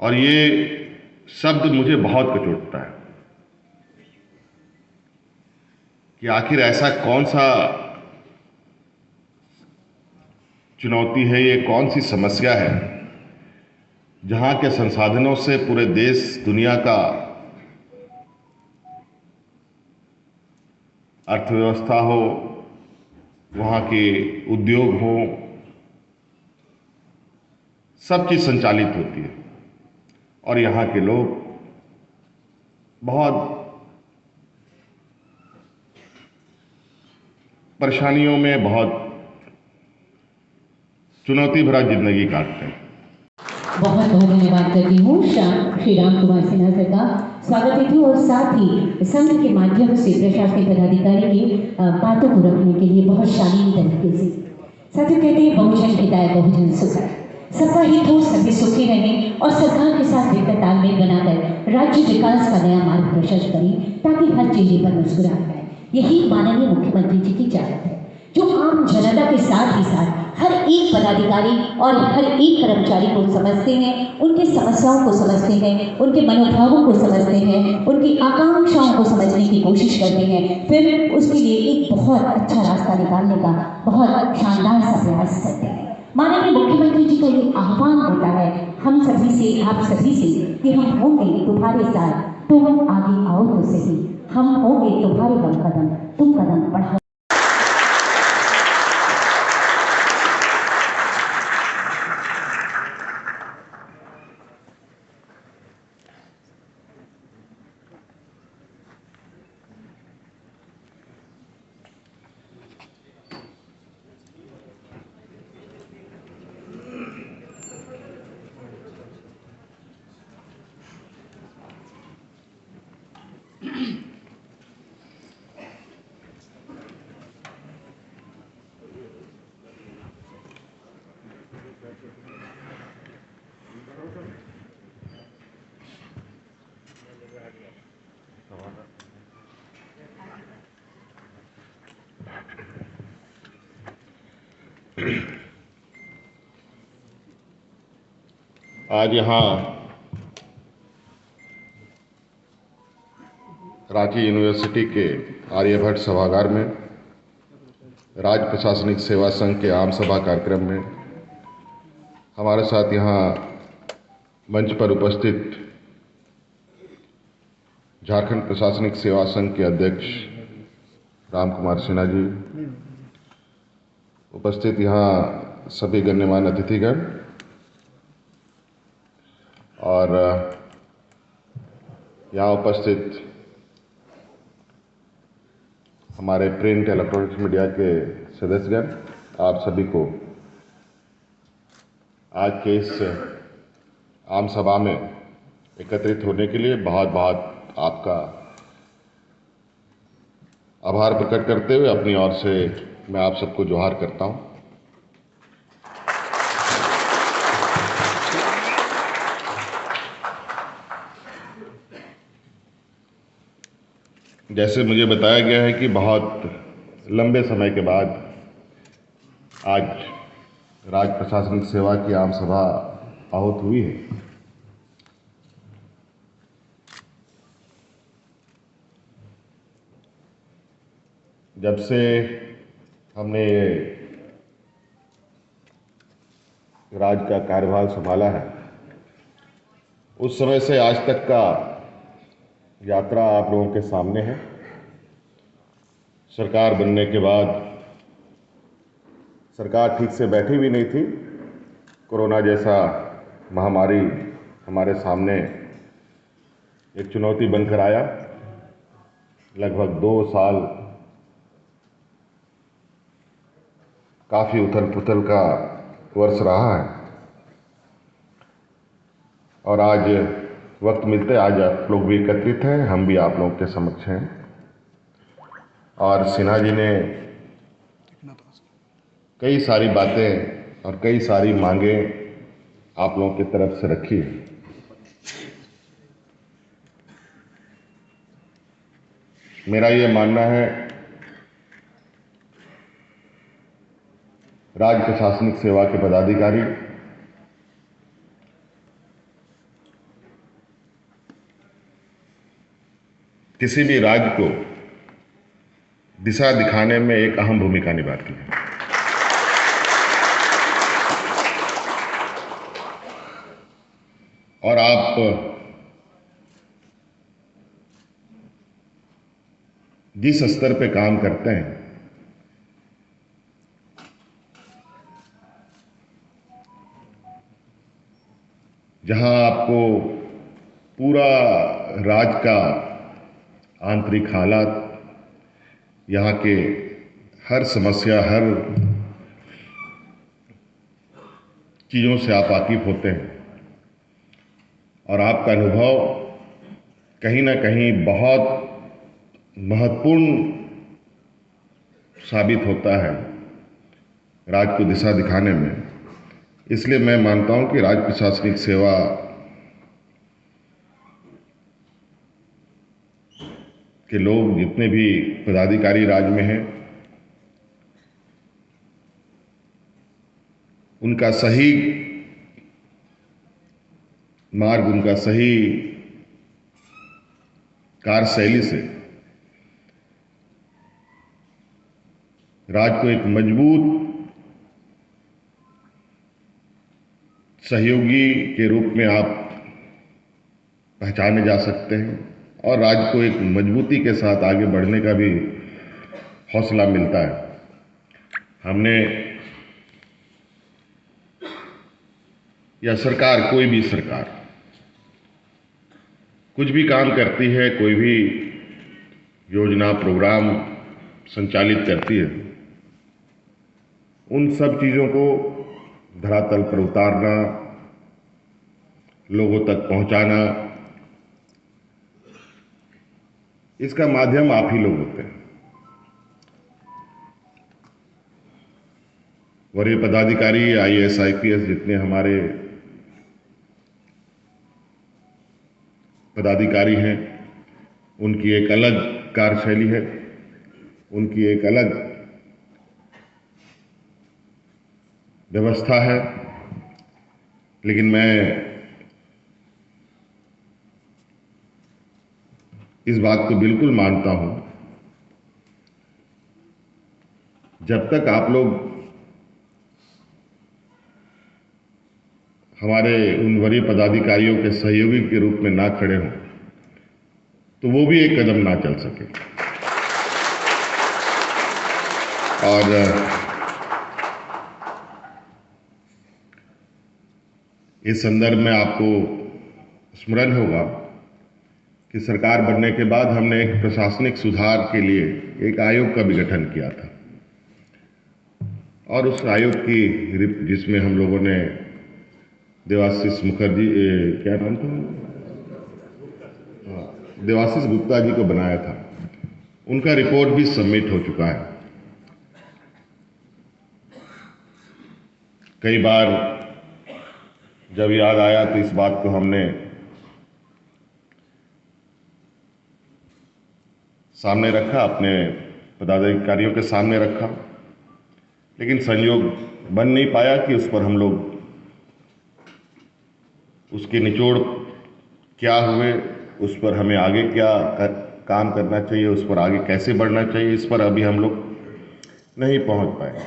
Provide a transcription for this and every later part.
और ये शब्द मुझे बहुत कचोटता है कि आखिर ऐसा कौन सा चुनौती है, ये कौन सी समस्या है जहां के संसाधनों से पूरे देश दुनिया का अर्थव्यवस्था हो, वहां के उद्योग हो, सब चीज संचालित होती है और यहाँ के लोग बहुत परेशानियों में, बहुत चुनौती भरा जिंदगी काटते हैं। बहुत बहुत धन्यवाद करती हूँ श्री राम कुमार सिन्हा सर का स्वागत करती हूँ और साथ ही संघ के माध्यम से प्रशासनिक पदाधिकारी की बातों को रखने के लिए बहुत शालीन तरीके से। साथियों, कहते हैं बहुजन हिताय बहुजन सुखाय, सबका हित हो, सभी सुखी रहें और सरकार के साथ बेहतर तालमेल बनाकर राज्य विकास का नया मार्ग प्रशस्त करें ताकि हर चेहरे पर मुस्कुराहट आए। यही माननीय मुख्यमंत्री जी की चाहत है, जो आम जनता के साथ ही साथ हर एक पदाधिकारी और हर एक कर्मचारी को समझते हैं, उनकी समस्याओं को समझते हैं, उनके मनोभावों को समझते हैं, उनकी आकांक्षाओं को समझने की कोशिश करते हैं, फिर उसके लिए एक बहुत अच्छा रास्ता निकालने का बहुत शानदार सा प्रयास करते हैं। माननीय मुख्यमंत्री जी का ये आह्वान होता है हम सभी से, आप सभी से, कि हम होंगे तुम्हारे साथ, तुम आगे आओ तो सही, हम होंगे तुम्हारे बल कदम, तुम कदम बढ़ाओ। आज यहाँ रांची यूनिवर्सिटी के आर्यभट्ट सभागार में राज्य प्रशासनिक सेवा संघ के आम सभा कार्यक्रम में हमारे साथ यहाँ मंच पर उपस्थित झारखंड प्रशासनिक सेवा संघ के अध्यक्ष राम कुमार सिन्हा जी, उपस्थित यहाँ सभी गण्यमान्य अतिथिगण और यहाँ उपस्थित हमारे प्रिंट इलेक्ट्रॉनिक्स मीडिया के सदस्यगण, आप सभी को आज के इस आम सभा में एकत्रित होने के लिए बहुत बहुत आपका आभार प्रकट करते हुए अपनी ओर से मैं आप सबको जोहार करता हूं। जैसे मुझे बताया गया है कि बहुत लंबे समय के बाद आज राज्य प्रशासनिक सेवा की आम सभा आहूत हुई है। जब से हमने राज्य का कार्यभार संभाला है, उस समय से आज तक का यात्रा आप लोगों के सामने है। सरकार बनने के बाद सरकार ठीक से बैठी भी नहीं थी। कोरोना जैसा महामारी हमारे सामने एक चुनौती बनकर आया। लगभग 2 साल काफी उथल पुथल का वर्ष रहा है और आज वक्त मिलते आज आप लोग भी एकत्रित हैं, हम भी आप लोगों के समक्ष हैं और सिन्हा जी ने कई सारी बातें और कई सारी मांगें आप लोगों की तरफ से रखी है। मेरा ये मानना है, राज्य प्रशासनिक सेवा के पदाधिकारी किसी भी राज्य को दिशा दिखाने में एक अहम भूमिका निभाती है। और आप जिस स्तर पे काम करते हैं, जहां आपको पूरा राज्य का आंतरिक हालात, यहाँ के हर समस्या, हर चीज़ों से आप वाकिफ होते हैं और आपका अनुभव कहीं ना कहीं बहुत महत्वपूर्ण साबित होता है राज्य को दिशा दिखाने में। इसलिए मैं मानता हूं कि राज्य प्रशासनिक सेवा के लोग, जितने भी पदाधिकारी राज्य में हैं, उनका सही मार्ग, उनका सही कार्यशैली से राज्य को एक मजबूत सहयोगी के रूप में आप पहचाने जा सकते हैं और राज्य को एक मजबूती के साथ आगे बढ़ने का भी हौसला मिलता है। हमने, या सरकार, कोई भी सरकार कुछ भी काम करती है, कोई भी योजना प्रोग्राम संचालित करती है, उन सब चीज़ों को धरातल पर उतारना, लोगों तक पहुंचाना, इसका माध्यम आप ही लोग होते हैं। वरीय पदाधिकारी, IAS IPS जितने हमारे पदाधिकारी हैं, उनकी एक अलग कार्यशैली है, उनकी एक अलग व्यवस्था है। लेकिन मैं इस बात को बिल्कुल मानता हूं, जब तक आप लोग हमारे उन वरीय पदाधिकारियों के सहयोगी के रूप में ना खड़े हों, तो वो भी एक कदम ना चल सके। और इस संदर्भ में आपको स्मरण होगा कि सरकार बनने के बाद हमने एक प्रशासनिक सुधार के लिए एक आयोग का भी गठन किया था और उस आयोग की जिसमें हम लोगों ने देवाशीष मुखर्जी, क्या नाम था, देवाशीष गुप्ता जी को बनाया था। उनका रिपोर्ट भी सबमिट हो चुका है। कई बार जब याद आया तो इस बात को हमने सामने रखा, अपने पदाधिकारियों के सामने रखा, लेकिन संयोग बन नहीं पाया कि उस पर हम लोग उसके निचोड़ क्या हुए, उस पर हमें आगे क्या काम करना चाहिए, उस पर आगे कैसे बढ़ना चाहिए, इस पर अभी हम लोग नहीं पहुंच पाए।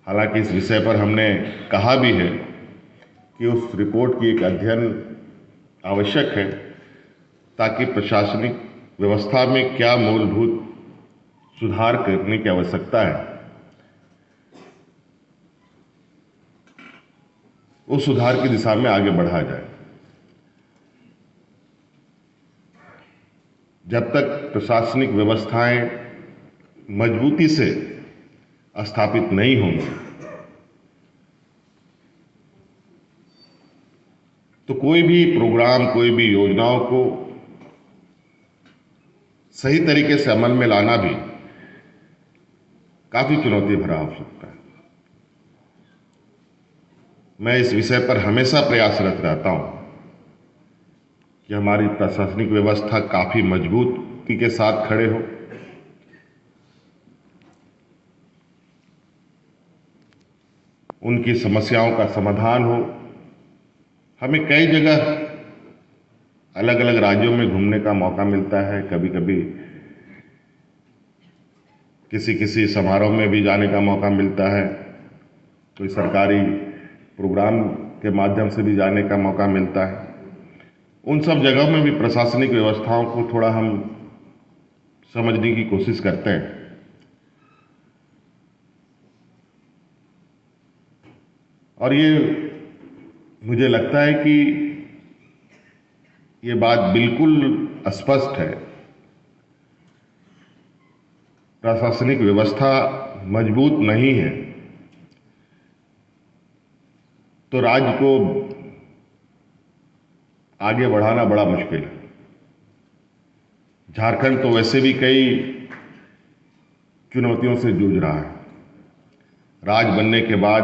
हालांकि इस विषय पर हमने कहा भी है कि उस रिपोर्ट की एक अध्ययन आवश्यक है, ताकि प्रशासनिक व्यवस्था में क्या मूलभूत सुधार करने की आवश्यकता है, उस सुधार की दिशा में आगे बढ़ा जाए। जब तक प्रशासनिक व्यवस्थाएं मजबूती से स्थापित नहीं होंगी, तो कोई भी प्रोग्राम, कोई भी योजनाओं को सही तरीके से अमल में लाना भी काफी चुनौती भरा हो सकता है। मैं इस विषय पर हमेशा प्रयासरत रहता हूं कि हमारी प्रशासनिक व्यवस्था काफी मजबूती के साथ खड़े हो, उनकी समस्याओं का समाधान हो। हमें कई जगह अलग अलग राज्यों में घूमने का मौका मिलता है, कभी कभी किसी किसी समारोह में भी जाने का मौका मिलता है, कोई सरकारी प्रोग्राम के माध्यम से भी जाने का मौका मिलता है। उन सब जगहों में भी प्रशासनिक व्यवस्थाओं को थोड़ा हम समझने की कोशिश करते हैं। और ये मुझे लगता है कि ये बात बिल्कुल स्पष्ट है, प्रशासनिक व्यवस्था मजबूत नहीं है तो राज्य को आगे बढ़ाना बड़ा मुश्किल है। झारखंड तो वैसे भी कई चुनौतियों से जूझ रहा है। राज्य बनने के बाद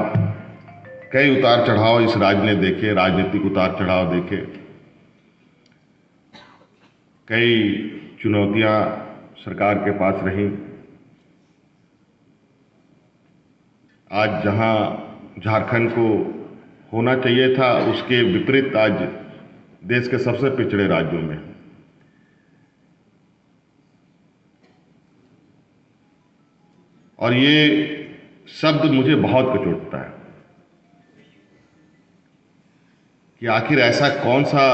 कई उतार चढ़ाव इस राज्य ने देखे, राजनीतिक उतार चढ़ाव देखे, कई चुनौतियां सरकार के पास रहीं। आज जहां झारखंड को होना चाहिए था उसके विपरीत आज देश के सबसे पिछड़े राज्यों में। और ये शब्द मुझे बहुत कचोटता है कि आखिर ऐसा कौन सा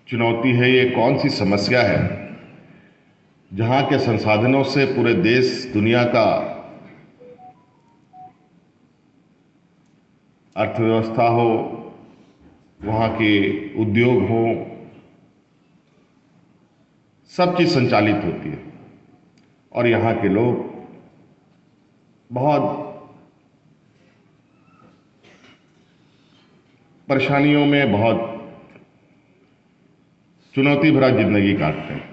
चुनौती है, ये कौन सी समस्या है जहां के संसाधनों से पूरे देश दुनिया का अर्थव्यवस्था हो, वहां के उद्योग हो, सब चीज संचालित होती है और यहाँ के लोग बहुत परेशानियों में, बहुत चुनौती भरा जिंदगी काटते हैं।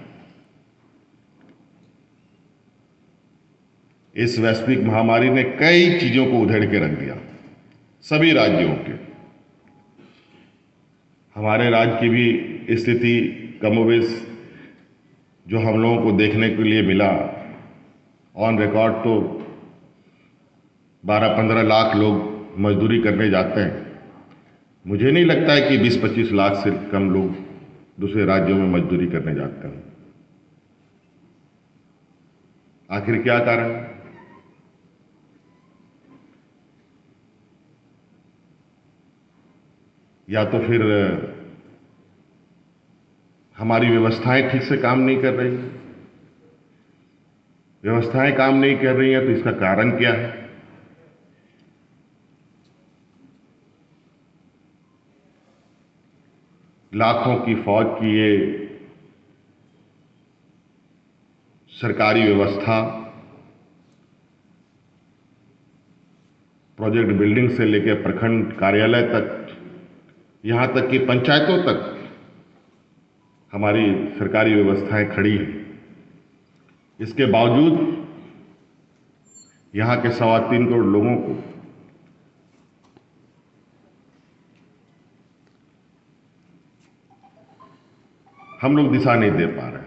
इस वैश्विक महामारी ने कई चीजों को उधेड़ के रख दिया, सभी राज्यों के। हमारे राज्य की भी स्थिति कमोबेश जो हम लोगों को देखने के लिए मिला, ऑन रिकॉर्ड तो 12-15 लाख लोग मजदूरी करने जाते हैं। मुझे नहीं लगता है कि 20-25 लाख से कम लोग दूसरे राज्यों में मजदूरी करने जाते हैं। आखिर क्या कारण? या तो फिर हमारी व्यवस्थाएं ठीक से काम नहीं कर रही। व्यवस्थाएं काम नहीं कर रही हैं तो इसका कारण क्या है? लाखों की फौज की ये सरकारी व्यवस्था, प्रोजेक्ट बिल्डिंग से लेकर प्रखंड कार्यालय तक, यहां तक कि पंचायतों तक हमारी सरकारी व्यवस्थाएं खड़ी हैं। इसके बावजूद यहां के 3.25 करोड़ लोगों को हम लोग दिशा नहीं दे पा रहे।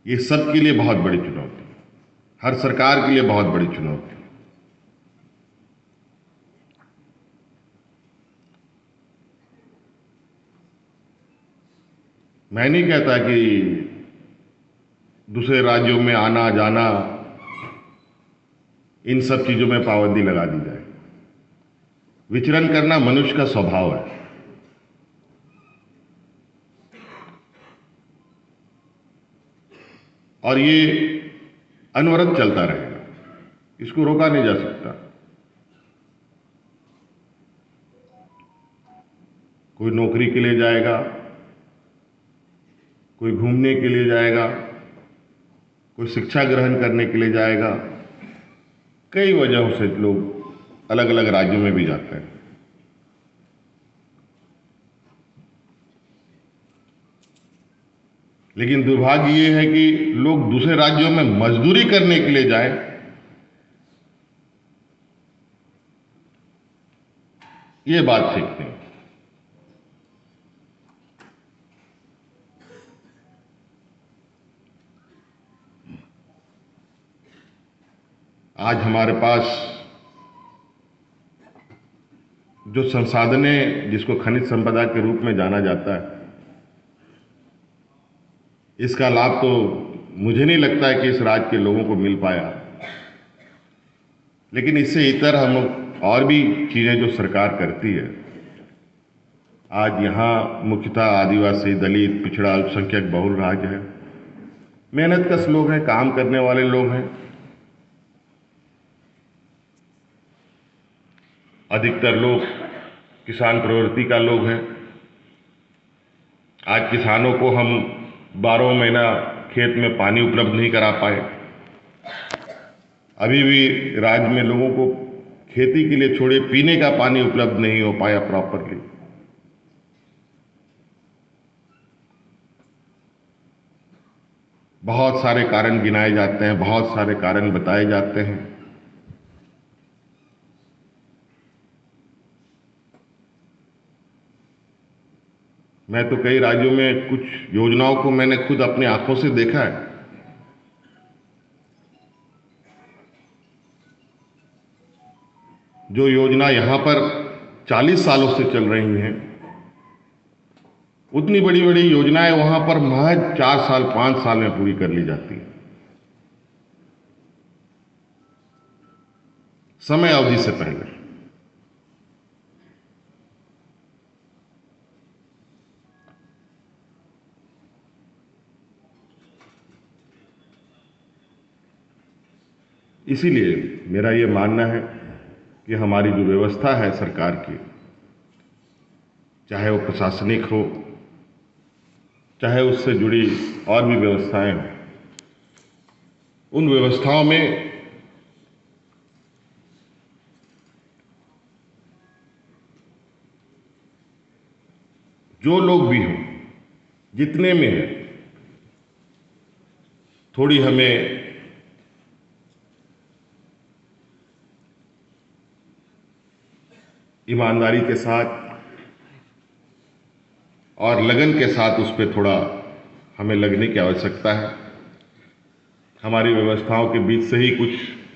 ये सबके लिए बहुत बड़ी चुनौती, हर सरकार के लिए बहुत बड़ी चुनौती। मैं नहीं कहता कि दूसरे राज्यों में आना जाना, इन सब चीजों में पाबंदी लगा दी जाए। विचरण करना मनुष्य का स्वभाव है। और ये अनवरत चलता रहेगा, इसको रोका नहीं जा सकता। कोई नौकरी के लिए जाएगा, कोई घूमने के लिए जाएगा, कोई शिक्षा ग्रहण करने के लिए जाएगा। कई वजहों से लोग अलग अलग राज्यों में भी जाते हैं। लेकिन दुर्भाग्य ये है कि लोग दूसरे राज्यों में मजदूरी करने के लिए जाएं, ये बात ठीक नहीं। आज हमारे पास जो संसाधनें जिसको खनिज संपदा के रूप में जाना जाता है, इसका लाभ तो मुझे नहीं लगता है कि इस राज्य के लोगों को मिल पाया। लेकिन इससे इतर हम और भी चीज़ें जो सरकार करती है, आज यहाँ मुख्यतः आदिवासी, दलित, पिछड़ा, अल्पसंख्यक बहुल राज्य है। मेहनतकश लोग हैं, काम करने वाले लोग हैं। अधिकतर लोग किसान प्रवृत्ति का लोग हैं। आज किसानों को हम 12 महीना खेत में पानी उपलब्ध नहीं करा पाए। अभी भी राज्य में लोगों को खेती के लिए छोड़े पीने का पानी उपलब्ध नहीं हो पाया प्रॉपरली। बहुत सारे कारण गिनाए जाते हैं, बहुत सारे कारण बताए जाते हैं। मैं तो कई राज्यों में कुछ योजनाओं को मैंने खुद अपनी आंखों से देखा है। जो योजना यहां पर 40 सालों से चल रही हैं, उतनी बड़ी बड़ी योजनाएं वहां पर महज 4 साल 5 साल में पूरी कर ली जाती है, समय अवधि से पहले। इसीलिए मेरा ये मानना है कि हमारी जो व्यवस्था है सरकार की, चाहे वो प्रशासनिक हो, चाहे उससे जुड़ी और भी व्यवस्थाएं हों, उन व्यवस्थाओं में जो लोग भी हों, जितने में है, थोड़ी हमें ईमानदारी के साथ और लगन के साथ उस पर थोड़ा हमें लगने की आवश्यकता है। हमारी व्यवस्थाओं के बीच से ही कुछ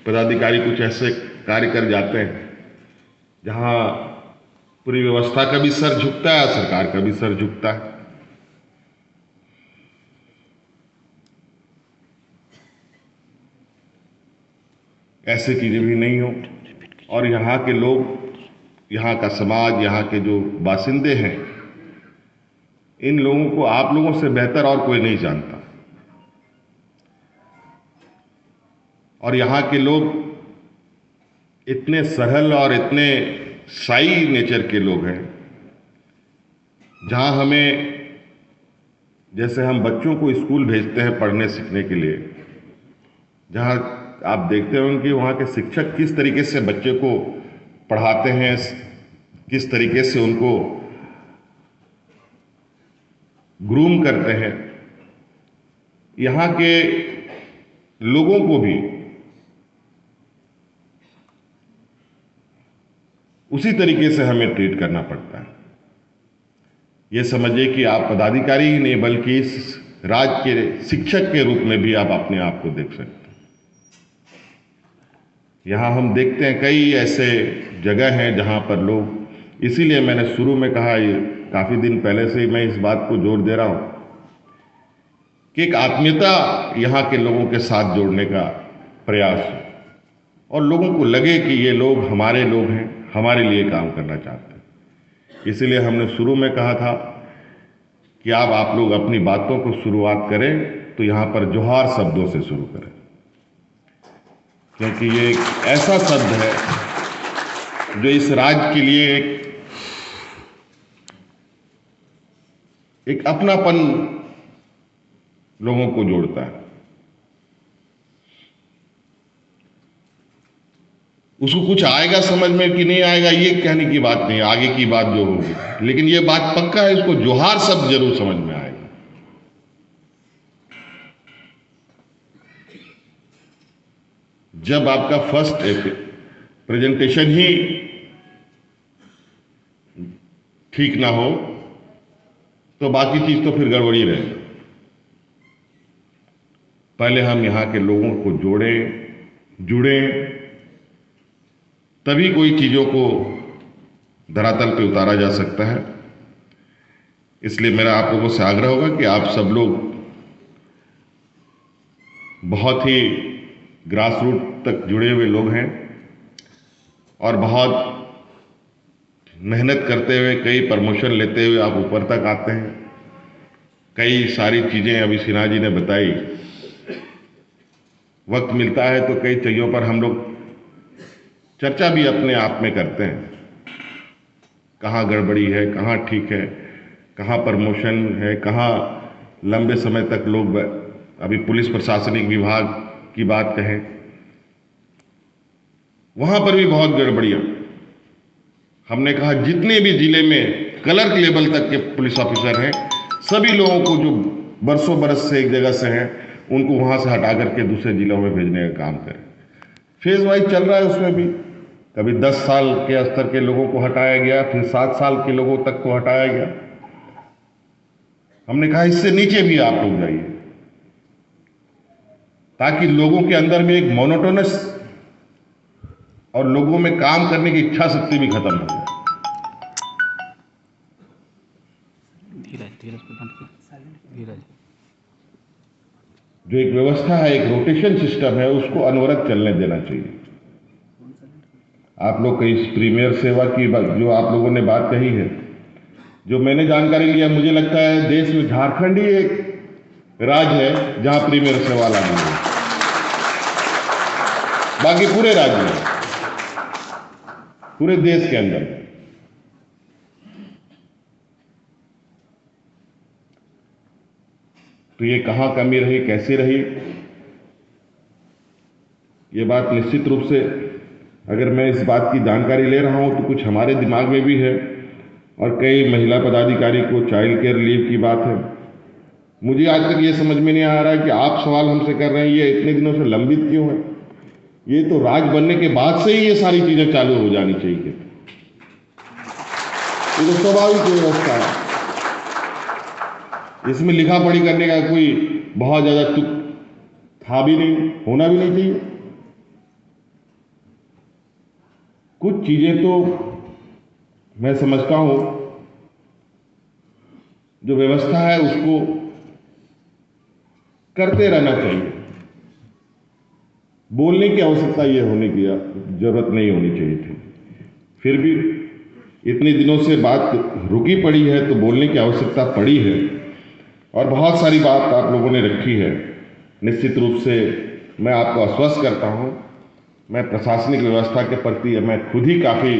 पदाधिकारी कुछ ऐसे कार्य कर जाते हैं जहां पूरी व्यवस्था का भी सर झुकता है, सरकार का भी सर झुकता है। ऐसी चीजें भी नहीं हो और यहाँ के लोग, यहाँ का समाज, यहाँ के जो बासिंदे हैं, इन लोगों को आप लोगों से बेहतर और कोई नहीं जानता। और यहाँ के लोग इतने सरल और इतने शाई नेचर के लोग हैं, जहाँ हमें, जैसे हम बच्चों को स्कूल भेजते हैं पढ़ने सीखने के लिए, जहाँ आप देखते होंगे कि वहाँ के शिक्षक किस तरीके से बच्चे को पढ़ाते हैं, किस तरीके से उनको ग्रूम करते हैं। यहाँ के लोगों को भी उसी तरीके से हमें ट्रीट करना पड़ता है। ये समझिए कि आप पदाधिकारी ही नहीं बल्कि इस राज्य के शिक्षक के रूप में भी आप अपने आप को देख सकते हैं। यहाँ हम देखते हैं कई ऐसे जगह हैं जहाँ पर लोग, इसीलिए मैंने शुरू में कहा, ये काफ़ी दिन पहले से ही मैं इस बात को जोर दे रहा हूँ कि एक आत्मीयता यहाँ के लोगों के साथ जोड़ने का प्रयास हो और लोगों को लगे कि ये लोग हमारे लोग हैं, हमारे लिए काम करना चाहते हैं। इसीलिए हमने शुरू में कहा था कि आप लोग अपनी बातों को शुरुआत करें तो यहाँ पर जोहार शब्दों से शुरू करें, क्योंकि ये एक ऐसा शब्द है जो इस राज्य के लिए एक अपनापन लोगों को जोड़ता है। उसको कुछ आएगा समझ में कि नहीं आएगा ये कहने की बात नहीं, आगे की बात जो होगी, लेकिन ये बात पक्का है, इसको जोहार शब्द जरूर समझ में आएगा। जब आपका फर्स्ट प्रेजेंटेशन ही ठीक ना हो तो बाकी चीज तो फिर गड़बड़ी रहे। पहले हम यहाँ के लोगों को जुड़ें, तभी कोई चीजों को धरातल पे उतारा जा सकता है। इसलिए मेरा आप लोगों से आग्रह होगा कि आप सब लोग बहुत ही ग्रास रूट तक जुड़े हुए लोग हैं और बहुत मेहनत करते हुए, कई प्रमोशन लेते हुए आप ऊपर तक आते हैं। कई सारी चीज़ें अभी सिन्हा जी ने बताई। वक्त मिलता है तो कई चीज़ों पर हम लोग चर्चा भी अपने आप में करते हैं, कहाँ गड़बड़ी है, कहाँ ठीक है, कहाँ प्रमोशन है, कहाँ लंबे समय तक लोग, अभी पुलिस प्रशासनिक विभाग की बात कहें, वहाँ पर भी बहुत गड़बड़ियाँ। हमने कहा जितने भी जिले में क्लर्क लेवल तक के पुलिस ऑफिसर हैं, सभी लोगों को जो बरसों बरस से एक जगह से हैं, उनको वहाँ से हटा करके दूसरे जिलों में भेजने का काम करें। फेज वाइज चल रहा है, उसमें भी कभी 10 साल के स्तर के लोगों को हटाया गया, फिर 7 साल के लोगों तक को हटाया गया। हमने कहा इससे नीचे भी आप लोग जाइए, ताकि लोगों के अंदर में एक मोनोटोनस और लोगों में काम करने की इच्छा शक्ति भी खत्म हो जाए। जो एक व्यवस्था है, एक रोटेशन सिस्टम है, उसको अनवरत चलने देना चाहिए। आप लोग कई प्रीमियर सेवा की जो आप लोगों ने बात कही है, जो मैंने जानकारी लिया, मुझे लगता है देश में झारखंड ही एक राज्य है जहां प्रीमियर सेवा लागू है, बाकी पूरे राज्य में, पूरे देश के अंदर। तो ये कहां कमी रही, कैसे रही, ये बात निश्चित रूप से अगर मैं इस बात की जानकारी ले रहा हूं तो कुछ हमारे दिमाग में भी है, और कई महिला पदाधिकारी को चाइल्ड केयर लीव की बात है। मुझे आज तक ये समझ में नहीं आ रहा है कि आप सवाल हमसे कर रहे हैं ये इतने दिनों से लंबित क्यों है। ये तो राज बनने के बाद से ही ये सारी चीजें चालू हो जानी चाहिए। ये तो स्वाभाविक व्यवस्था है, इसमें लिखा पढ़ी करने का कोई बहुत ज्यादा तुक था भी नहीं, होना भी नहीं चाहिए। कुछ चीजें तो मैं समझता हूं जो व्यवस्था है उसको करते रहना चाहिए, बोलने की आवश्यकता ये होने की जरूरत नहीं होनी चाहिए थी। फिर भी इतने दिनों से बात रुकी पड़ी है तो बोलने की आवश्यकता पड़ी है, और बहुत सारी बात आप लोगों ने रखी है। निश्चित रूप से मैं आपको आश्वस्त करता हूं, मैं प्रशासनिक व्यवस्था के प्रति मैं खुद ही काफ़ी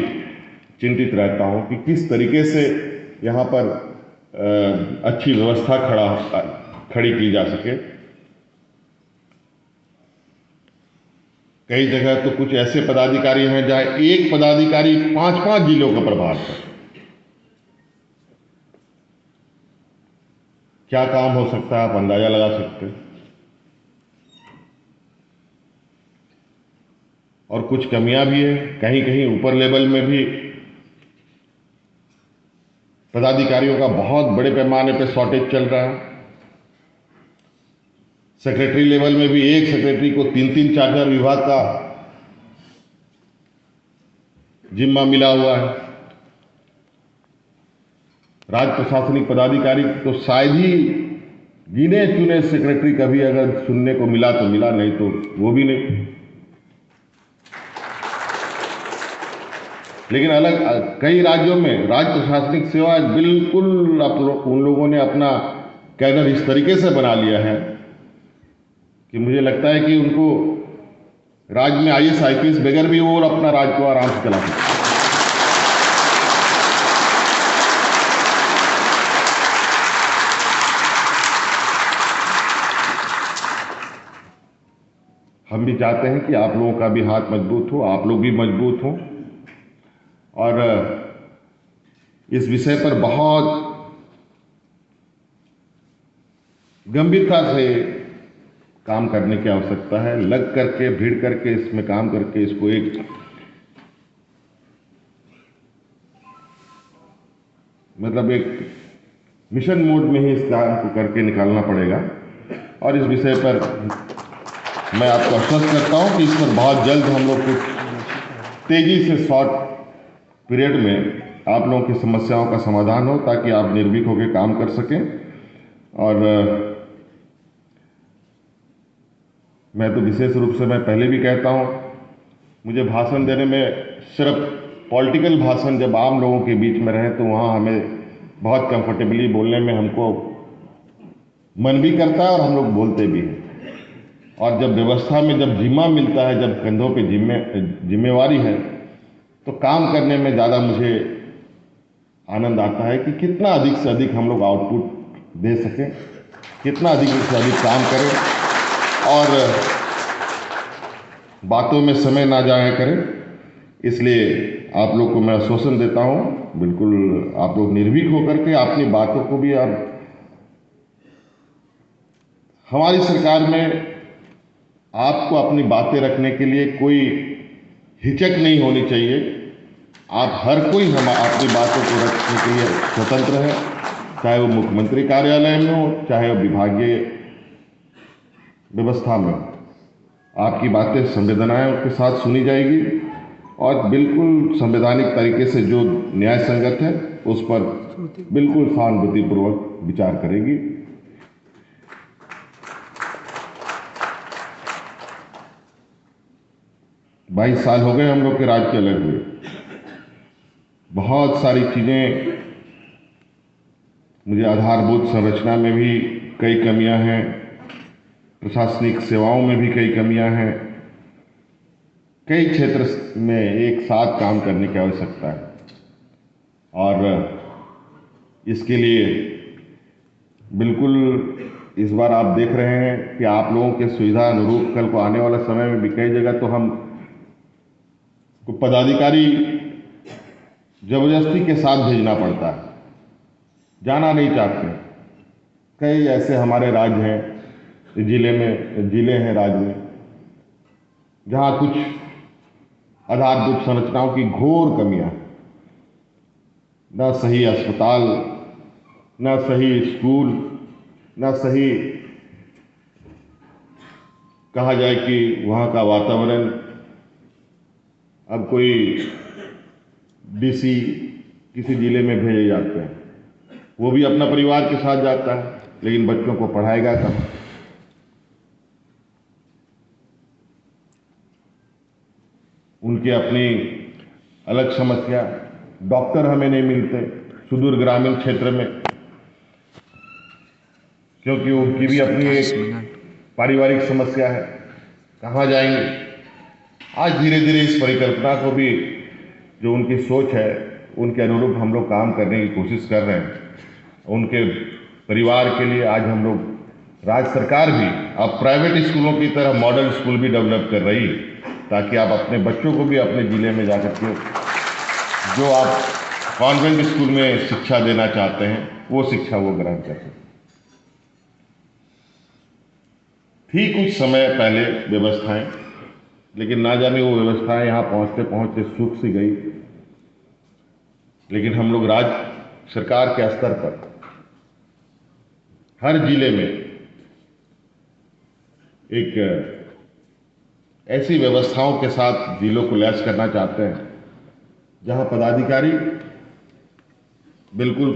चिंतित रहता हूं कि किस तरीके से यहाँ पर अच्छी व्यवस्था खड़ी की जा सके। कई जगह तो कुछ ऐसे पदाधिकारी हैं जहां एक पदाधिकारी 5-5 जिलों का प्रभार है। क्या काम हो सकता है आप अंदाजा लगा सकते हैं। और कुछ कमियां भी है, कहीं कहीं ऊपर लेवल में भी पदाधिकारियों का बहुत बड़े पैमाने पर शॉर्टेज चल रहा है। सेक्रेटरी लेवल में भी एक सेक्रेटरी को 3-3 4-4 विभाग का जिम्मा मिला हुआ है। राज्य प्रशासनिक पदाधिकारी तो शायद ही गिने चुने सेक्रेटरी कभी अगर सुनने को मिला तो मिला, नहीं तो वो भी नहीं। लेकिन अलग कई राज्यों में राज्य प्रशासनिक सेवा बिल्कुल उन लोगों ने अपना कैडर इस तरीके से बना लिया है कि मुझे लगता है कि उनको राज्य में IAS IPS बगैर भी वो अपना राज्य को आराम से चला सकते हैं। हम भी चाहते हैं कि आप लोगों का भी हाथ मजबूत हो, आप लोग भी मजबूत हो, और इस विषय पर बहुत गंभीरता से काम करने की आवश्यकता है। लग करके, भीड़ करके, इसमें काम करके इसको एक मतलब एक मिशन मोड में ही इस काम को करके निकालना पड़ेगा। और इस विषय पर मैं आपको आश्वस्त करता हूं कि इस पर बहुत जल्द हम लोग कुछ तेजी से शॉर्ट पीरियड में आप लोगों की समस्याओं का समाधान हो, ताकि आप निर्भीक होकर काम कर सकें। और मैं तो विशेष रूप से, मैं पहले भी कहता हूं, मुझे भाषण देने में, सिर्फ पॉलिटिकल भाषण जब आम लोगों के बीच में रहें तो वहाँ हमें बहुत कंफर्टेबली बोलने में हमको मन भी करता है और हम लोग बोलते भी हैं। और जब व्यवस्था में जब जिम्मा मिलता है, जब कंधों पे जिम्मेवारी है, तो काम करने में ज़्यादा मुझे आनंद आता है कि कितना अधिक से अधिक हम लोग आउटपुट दे सकें, कितना अधिक से अधिक काम करें और बातों में समय ना जाया करें। इसलिए आप लोग को मैं आश्वासन देता हूं, बिल्कुल आप लोग निर्भीक होकर के अपनी बातों को भी, और हमारी सरकार में आपको अपनी बातें रखने के लिए कोई हिचक नहीं होनी चाहिए। आप हर कोई हम अपनी बातों को रखने के लिए स्वतंत्र है, चाहे वो मुख्यमंत्री कार्यालय में हो, चाहे वो विभागीय व्यवस्था में हो। आपकी बातें संवेदनाओं के साथ सुनी जाएगी और बिल्कुल संवैधानिक तरीके से जो न्याय संगत है उस पर बिल्कुल सहानुभूतिपूर्वक विचार करेगी। बाईस साल हो गए हम लोग के राज्य के अलग हुए। बहुत सारी चीज़ें, मुझे आधारभूत संरचना में भी कई कमियां हैं, प्रशासनिक सेवाओं में भी कई कमियां हैं, कई क्षेत्र में एक साथ काम करने की आवश्यकता है। और इसके लिए बिल्कुल इस बार आप देख रहे हैं कि आप लोगों के सुविधा अनुरूप कल को आने वाला समय में भी कई जगह तो हम को पदाधिकारी जबरदस्ती के साथ भेजना पड़ता है, जाना नहीं चाहते। कई ऐसे हमारे राज्य हैं, जिले हैं राज्य में, जहाँ कुछ आधारभूत संरचनाओं की घोर कमियां, न सही अस्पताल, न सही स्कूल, न सही कहा जाए कि वहाँ का वातावरण। अब कोई डीसी किसी जिले में भेजे जाते हैं, वो भी अपना परिवार के साथ जाता है, लेकिन बच्चों को पढ़ाएगा कब? उनकी अपनी अलग समस्या। डॉक्टर हमें नहीं मिलते सुदूर ग्रामीण क्षेत्र में, क्योंकि उनकी भी अपनी एक पारिवारिक समस्या है, कहाँ जाएंगे? आज धीरे धीरे इस परिकल्पना को भी, जो उनकी सोच है, उनके अनुरूप हम लोग काम करने की कोशिश कर रहे हैं। उनके परिवार के लिए आज हम लोग, राज्य सरकार भी अब प्राइवेट स्कूलों की तरह मॉडल स्कूल भी डेवलप कर रही है, ताकि आप अपने बच्चों को भी अपने ज़िले में जाकर के जो आप कॉन्वेंट स्कूल में शिक्षा देना चाहते हैं वो शिक्षा वो ग्रहण कर सकें। थी कुछ समय पहले व्यवस्थाएं, लेकिन ना जाने वो व्यवस्थाएं यहाँ पहुँचते पहुँचते सूख सी गई। लेकिन हम लोग राज्य सरकार के स्तर पर हर जिले में एक ऐसी व्यवस्थाओं के साथ जिलों को लैस करना चाहते हैं जहां पदाधिकारी बिल्कुल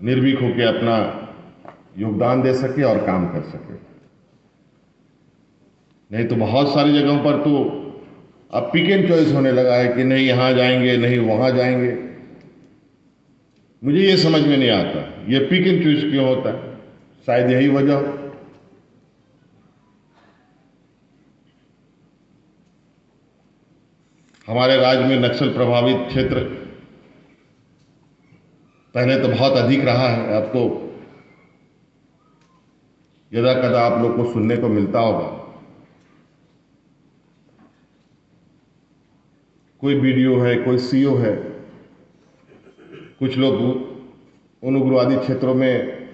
निर्भीक होकर अपना योगदान दे सके और काम कर सके। नहीं तो बहुत सारी जगहों पर तो अब पिक एंड चॉइस होने लगा है कि नहीं यहां जाएंगे, नहीं वहां जाएंगे। मुझे ये समझ में नहीं आता ये पिक एंड चॉइस क्यों होता है। शायद यही वजह हो। हमारे राज्य में नक्सल प्रभावित क्षेत्र पहले तो बहुत अधिक रहा है, अब तो यदा कदा आप लोग को सुनने को मिलता होगा, कोई बीडीओ है, कोई सीओ है, कुछ लोग उन उग्रवादी क्षेत्रों में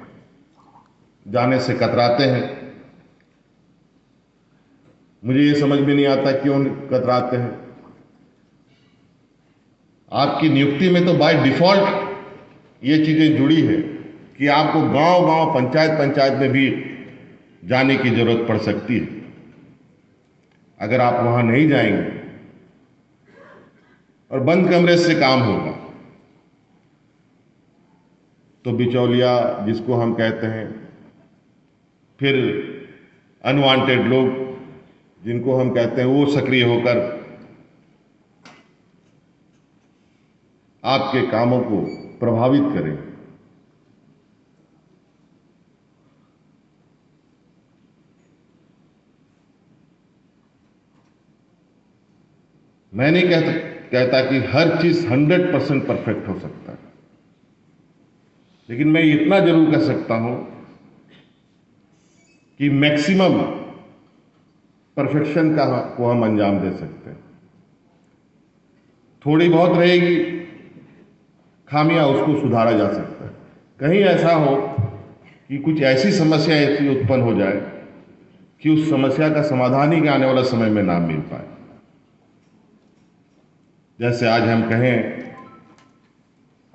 जाने से कतराते हैं। मुझे ये समझ में नहीं आता क्यों कतराते हैं। आपकी नियुक्ति में तो बाय डिफॉल्ट ये चीजें जुड़ी है कि आपको गांव-गांव, पंचायत में भी जाने की जरूरत पड़ सकती है। अगर आप वहां नहीं जाएंगे और बंद कमरे से काम होगा, तो बिचौलिया जिसको हम कहते हैं, फिर अनवांटेड लोग जिनको हम कहते हैं, वो सक्रिय होकर आपके कामों को प्रभावित करें। मैं नहीं कहता कि हर चीज 100% परफेक्ट हो सकता है, लेकिन मैं इतना जरूर कह सकता हूं कि मैक्सिमम परफेक्शन को हम अंजाम दे सकते हैं। थोड़ी बहुत रहेगी खामियां, उसको सुधारा जा सकता है। कहीं ऐसा हो कि कुछ ऐसी समस्या ऐसी उत्पन्न हो जाए कि उस समस्या का समाधान ही आने वाला समय में ना मिल पाए। जैसे आज हम कहें,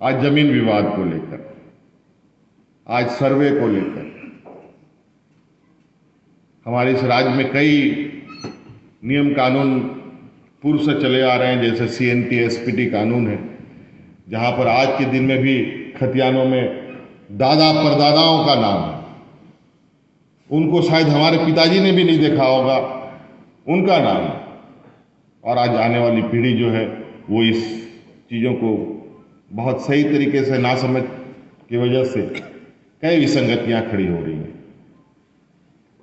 आज जमीन विवाद को लेकर, आज सर्वे को लेकर हमारे इस राज्य में कई नियम कानून पूर्व से चले आ रहे हैं, जैसे CNT SPT कानून है, जहां पर आज के दिन में भी खतियानों में दादा परदादाओं का नाम है, उनको शायद हमारे पिताजी ने भी नहीं देखा होगा, उनका नाम है। और आज आने वाली पीढ़ी जो है वो इस चीज़ों को बहुत सही तरीके से ना समझ की वजह से कई विसंगतियां खड़ी हो रही हैं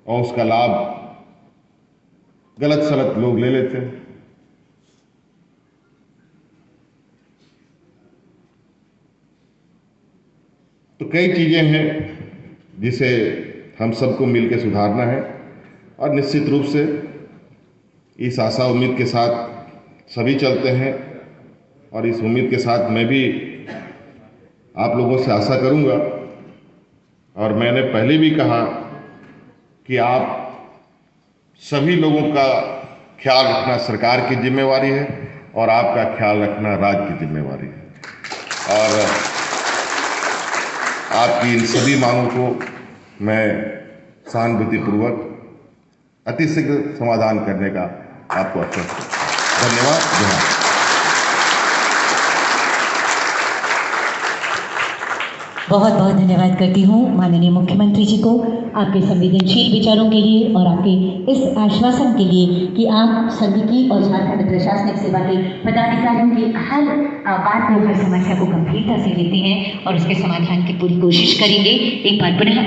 और उसका लाभ गलत सलत लोग ले लेते हैं। तो कई चीजें हैं जिसे हम सबको मिलकर सुधारना है और निश्चित रूप से इस आशा उम्मीद के साथ सभी चलते हैं और इस उम्मीद के साथ मैं भी आप लोगों से आशा करूंगा। और मैंने पहले भी कहा कि आप सभी लोगों का ख्याल रखना सरकार की जिम्मेवारी है और आपका ख्याल रखना राज्य की जिम्मेवारी है। और आपकी इन सभी मांगों को मैं सहानुभूतिपूर्वक अति शीघ्र समाधान करने का आपको आश्वस्त करता हूं। धन्यवाद। बहुत बहुत धन्यवाद करती हूँ माननीय मुख्यमंत्री जी को आपके संवेदनशील विचारों के लिए और आपके इस आश्वासन के लिए कि आप संघ की और झारखंड प्रशासनिक सेवा के पदाधिकारियों की हर बात को, हर समस्या को गंभीरता से लेते हैं और उसके समाधान की पूरी कोशिश करेंगे। एक बार पुनः